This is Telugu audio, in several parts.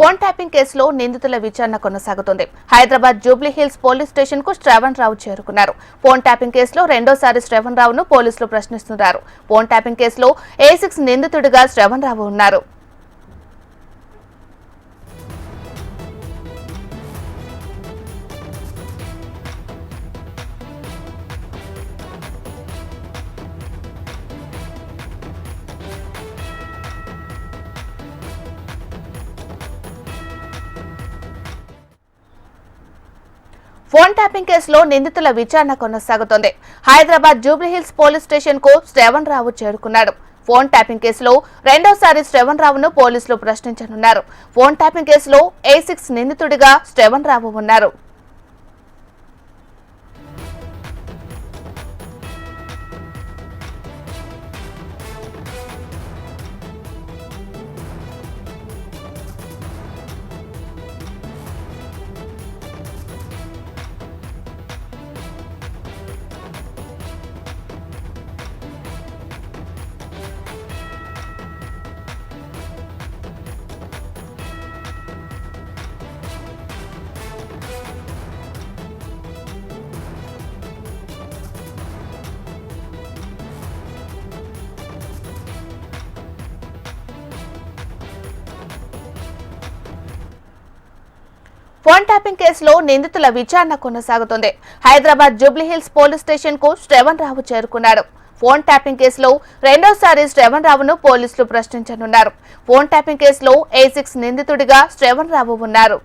ఫోన్ ట్యాపింగ్ కేసులో నిందితుల విచారణ కొనసాగుతుంది. Hyderabad Jubilee hills police station కు శ్రవణ్ రావు చేరుకున్నారు. ఫోన్ ట్యాపింగ్ కేసులో రెండోసారి శ్రవణ్ రావును పోలీసులు ప్రశ్నిస్తున్నారు. ఫోన్ ట్యాపింగ్ కేసులో A6 నిందితుడిగా శ్రవణ్ రావు ఉన్నారు. ఫోన్ ట్యాపింగ్ కేసులో నిందితుల విచారణ కొనసాగుతోంది. Hyderabad Jubilee hills police station కు శ్రవణ్ రావు చేరుకున్నాడు. ఫోన్ ట్యాపింగ్ కేసులో రెండోసారి శ్రవణ్ రావును పోలీసులు ప్రశ్నించనున్నారు. ఫోన్ ట్యాపింగ్ కేసులో A6 నిందితుడిగా శ్రవణ్ రావు ఉన్నారు. ఫోన్ ట్యాపింగ్ కేసులో నిందితుల విచారణ కొనసాగుతుంది. Hyderabad Jubilee hills police station కు శ్రవణ్ రావు చేరుకున్నాడు. ఫోన్ ట్యాపింగ్ కేసులో రెండోసారి శ్రవణ్ రావును పోలీసులు ప్రశ్నించనున్నారు. ఫోన్ ట్యాపింగ్ కేసులో A6 నిందితుడిగా శ్రవణ్ రావు ఉన్నారు.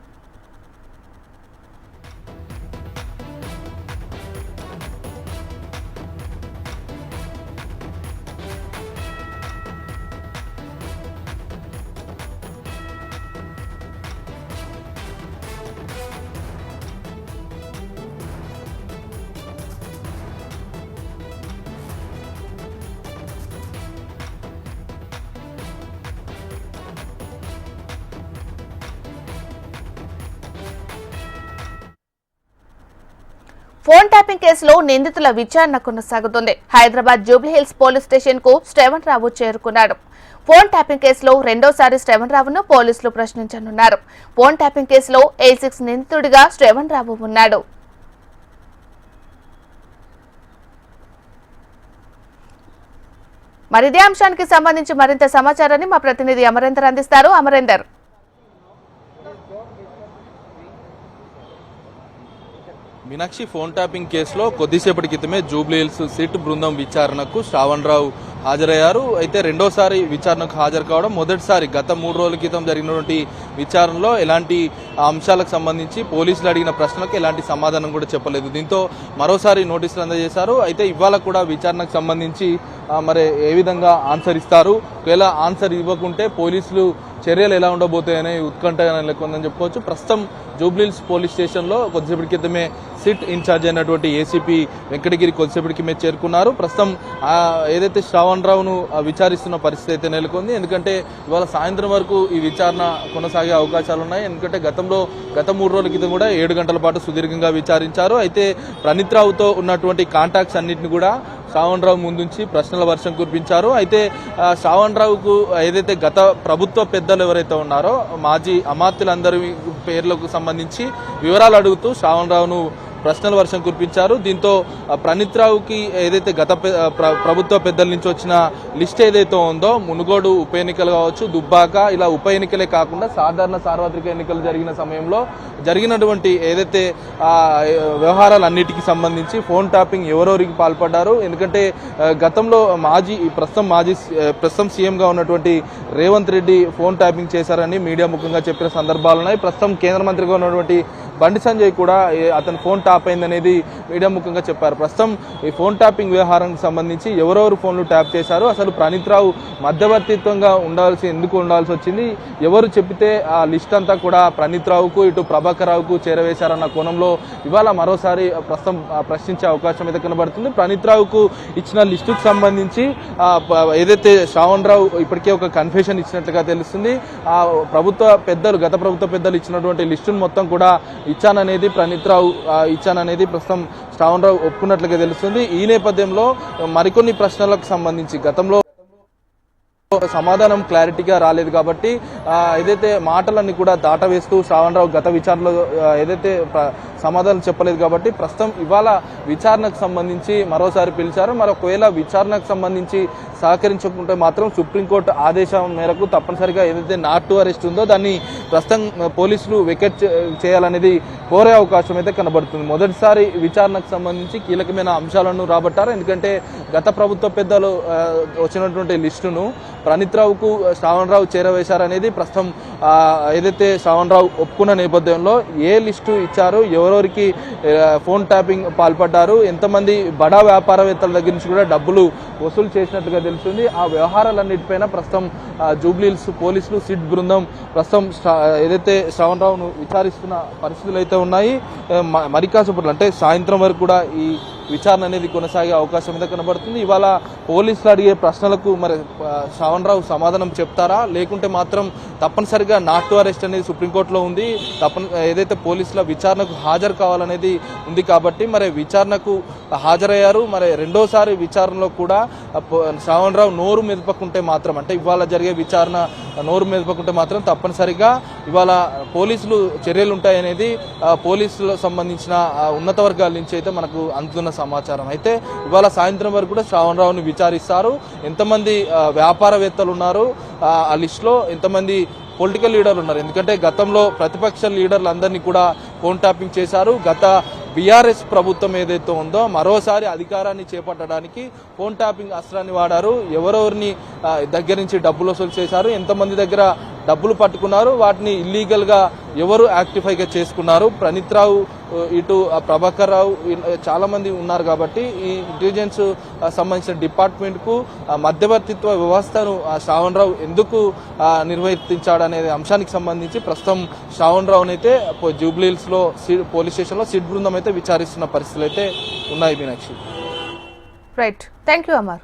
ఫోన్ ట్యాపింగ్ కేసులో నిందితుల విచారణ కొనసాగుతుంది. Hyderabad Jubilee hills police station కు శ్రవణ్ రావు చేరుకున్నాడు. ఫోన్ ట్యాపింగ్ కేసులో రెండోసారి శ్రవణ్ రావును పోలీసులు ప్రశ్నించనున్నారు. ఫోన్ ట్యాపింగ్ కేసులో A6 నిందితుడిగా శ్రవణ్ రావు ఉన్నాడు. మరి ఇదే అంశానికి సంబంధించి మరింత సమాచారాన్ని మా ప్రతినిధి అమరేందర్ అందిస్తారు. అమరేందర్, మీనాక్షి, ఫోన్ ట్యాపింగ్ కేసులో కొద్దిసేపటి క్రితమే జూబ్లీ హిల్స్ సిట్ బృందం విచారణకు శ్రవణ్ రావు హాజరయ్యారు. అయితే రెండోసారి విచారణకు హాజరు కావడం మొదటిసారి గత 3 రోజుల క్రితం జరిగినటువంటి విచారణలో ఎలాంటి అంశాలకు సంబంధించి పోలీసులు అడిగిన ప్రశ్నలకు ఎలాంటి సమాధానం కూడా చెప్పలేదు. దీంతో మరోసారి నోటీసులు అందజేశారు. అయితే ఇవాళ కూడా విచారణకు సంబంధించి మరి ఏ విధంగా ఆన్సర్ ఇస్తారు, ఒకవేళ ఆన్సర్ ఇవ్వకుంటే పోలీసులు చర్యలు ఎలా ఉండబోతాయనే ఉత్కంఠ నెలకొందని చెప్పుకోవచ్చు. ప్రస్తుతం జూబ్లీహిల్స్ పోలీస్ స్టేషన్లో కొద్దిసేపటి క్రితమే సిట్ ఇన్ఛార్జ్ అయినటువంటి ఏసీపీ వెంకటగిరి కొద్దిసేపటి క్రితమే చేరుకున్నారు. ప్రస్తుతం ఏదైతే శ్రవణ్ రావును విచారిస్తున్న పరిస్థితి అయితే నెలకొంది. ఎందుకంటే ఇవాళ సాయంత్రం వరకు ఈ విచారణ కొనసాగే అవకాశాలు ఉన్నాయి. ఎందుకంటే గత 3 రోజుల క్రితం కూడా 7 గంటల పాటు సుదీర్ఘంగా విచారించారు. అయితే ప్రణీత్ రావుతో ఉన్నటువంటి కాంటాక్ట్స్ అన్నింటినీ కూడా శ్రవణ్ రావు ముందుంచి ప్రశ్నల వర్షం కురిపించారు. అయితే శ్రవణ్ రావుకు ఏదైతే గత ప్రభుత్వ పెద్దలు ఎవరైతే ఉన్నారో మాజీ అమాత్యులందరి పేర్లకు సంబంధించి వివరాలు అడుగుతూ శ్రవణ్ రావును ప్రశ్నల వర్షం కురిపించారు. దీంతో ప్రణీత్ రావుకి ఏదైతే గత ప్రభుత్వ పెద్దల నుంచి వచ్చిన లిస్ట్ ఏదైతే ఉందో మునుగోడు ఉప ఎన్నికలు కావచ్చు, దుబ్బాక, ఇలా ఉప ఎన్నికలే కాకుండా సాధారణ సార్వత్రిక ఎన్నికలు జరిగిన సమయంలో జరిగినటువంటి ఏదైతే వ్యవహారాలన్నిటికీ సంబంధించి ఫోన్ ట్యాపింగ్ ఎవరెవరికి పాల్పడ్డారు. ఎందుకంటే గతంలో ప్రస్తుతం సీఎంగా ఉన్నటువంటి రేవంత్ రెడ్డి ఫోన్ ట్యాపింగ్ చేశారని మీడియా ముఖంగా చెప్పిన సందర్భాలున్నాయి. ప్రస్తుతం కేంద్ర మంత్రిగా ఉన్నటువంటి బండి సంజయ్ కూడా అతను ఫోన్ ట్యాప్ అయిందనేది మీడియా ముఖంగా చెప్పారు. ప్రస్తుతం ఈ ఫోన్ ట్యాపింగ్ వ్యవహారానికి సంబంధించి ఎవరెవరు ఫోన్లు ట్యాప్ చేశారు, అసలు ప్రణీత్ రావు మధ్యవర్తిత్వంగా ఎందుకు ఉండాల్సి వచ్చింది, ఎవరు చెబితే ఆ లిస్ట్ అంతా కూడా ప్రణీత్ రావుకు ఇటు ప్రభాకర్ రావుకు చేరవేశారన్న కోణంలో ఇవాళ మరోసారి ప్రస్తుతం ప్రశ్నించే అవకాశం అయితే కనబడుతుంది. ప్రణీత్ రావుకు ఇచ్చిన లిస్టుకు సంబంధించి ఏదైతే శ్రవణ్ రావు ఇప్పటికే ఒక కన్ఫెషన్ ఇచ్చినట్లుగా తెలుస్తుంది. ఆ గత ప్రభుత్వ పెద్దలు ఇచ్చినటువంటి లిస్టును మొత్తం కూడా ఇచ్చాననేది ప్రణీత్ రావు ఇచ్చాననేది ప్రస్తుతం శ్రవణ్ రావు ఒప్పుకున్నట్లుగా తెలుస్తుంది. ఈ నేపథ్యంలో మరికొన్ని ప్రశ్నలకు సంబంధించి గతంలో సమాధానం క్లారిటీగా రాలేదు కాబట్టి ఏదైతే మాటలన్నీ కూడా దాటవేస్తూ శ్రావణ్ రావు గత విచారణలో ఏదైతే సమాధానం చెప్పలేదు కాబట్టి ప్రస్తుతం ఇవాళ విచారణకు సంబంధించి మరోసారి పిలిచారు. ఒకవేళ విచారణకు సంబంధించి సహకరించకుంటే మాత్రం సుప్రీంకోర్టు ఆదేశం మేరకు తప్పనిసరిగా ఏదైతే నాట్ టు అరెస్ట్ ఉందో దాన్ని ప్రస్తుతం పోలీసులు వెకెట్ చేయాలనేది కోరే అవకాశం అయితే కనబడుతుంది. మొదటిసారి విచారణకు సంబంధించి కీలకమైన అంశాలను రాబట్టారు. ఎందుకంటే గత ప్రభుత్వ పెద్దలు వచ్చినటువంటి లిస్టును ప్రణీత్ రావుకు శ్రావణ్ రావు చేరవేశారనేది ప్రస్తుతం ఏదైతే శ్రావణ్ రావు ఒప్పుకున్న నేపథ్యంలో ఏ లిస్టు ఇచ్చారు, ఎవరెవరికి ఫోన్ ట్యాపింగ్ పాల్పడ్డారు, ఎంతమంది బడా వ్యాపారవేత్తల దగ్గర నుంచి కూడా డబ్బులు వసూలు చేసినట్టుగా తెలుస్తుంది. ఆ వ్యవహారాలన్నిటిపైన ప్రస్తుతం జూబ్లీహిల్స్ పోలీసులు సిట్ బృందం ప్రస్తుతం ఏదైతే శ్రావణ్ రావును విచారిస్తున్న పరిస్థితులు అయితే ఉన్నాయి. మరి కాసేపట్లో అంటే సాయంత్రం వరకు కూడా ఈ విచారణ అనేది కొనసాగే అవకాశం అయితే కనబడుతుంది. ఇవాళ పోలీసులు అడిగే ప్రశ్నలకు మరి శ్రావణ్ రావు సమాధానం చెప్తారా, లేకుంటే మాత్రం తప్పనిసరిగా నాట్ టు అరెస్ట్ అనేది సుప్రీంకోర్టులో ఉంది, ఏదైతే పోలీసుల విచారణకు హాజరు కావాలనేది ఉంది కాబట్టి మరి విచారణకు హాజరయ్యారు. మరి రెండోసారి విచారణలో కూడా శ్రావణ్ రావు నోరు మెదపకుంటే మాత్రం, అంటే ఇవాళ జరిగే విచారణ నోరు మెదపకుంటే మాత్రం తప్పనిసరిగా ఇవాళ పోలీసులు చర్యలు ఉంటాయనేది పోలీసులకు సంబంధించిన ఉన్నత వర్గాల నుంచి అయితే మనకు అందుతున్న సమాచారం. అయితే ఇవాళ సాయంత్రం వరకు కూడా శ్రావణ్ రావుని విచారిస్తారు. ఎంతమంది వ్యాపారవేత్తలు ఉన్నారు, ఆ లిస్టులో ఎంతమంది పొలిటికల్ లీడర్లు ఉన్నారు, ఎందుకంటే గతంలో ప్రతిపక్ష లీడర్లు అందరినీ కూడా ఫోన్ ట్యాపింగ్ చేశారు. గత బీఆర్ఎస్ ప్రభుత్వం ఏదైతే ఉందో మరోసారి అధికారాన్ని చేపట్టడానికి ఫోన్ ట్యాపింగ్ అస్త్రాన్ని వాడారు. ఎవరెవరిని దగ్గర నుంచి డబ్బులు వసూలు చేశారు, ఎంతమంది దగ్గర డబ్బులు పట్టుకున్నారు, వాటిని ఇల్లీగల్గా ఎవరు యాక్టిఫైగా చేసుకున్నారు, ప్రణీత్ రావు ఇటు ప్రభాకర్ రావు చాలా మంది ఉన్నారు. కాబట్టి ఈ ఇంటెలిజెన్స్ సంబంధించిన డిపార్ట్మెంట్కు మధ్యవర్తిత్వ వ్యవస్థను శ్రావణ్ రావు ఎందుకు నిర్వర్తించాడనే అంశానికి సంబంధించి ప్రస్తుతం శ్రావణ్ రావునైతే జూబ్లీహిల్స్లో పోలీస్ స్టేషన్లో సిట్ బృందం అయితే విచారిస్తున్న పరిస్థితులు అయితే ఉన్నాయి. Meenakshi. Right, thank you Amar.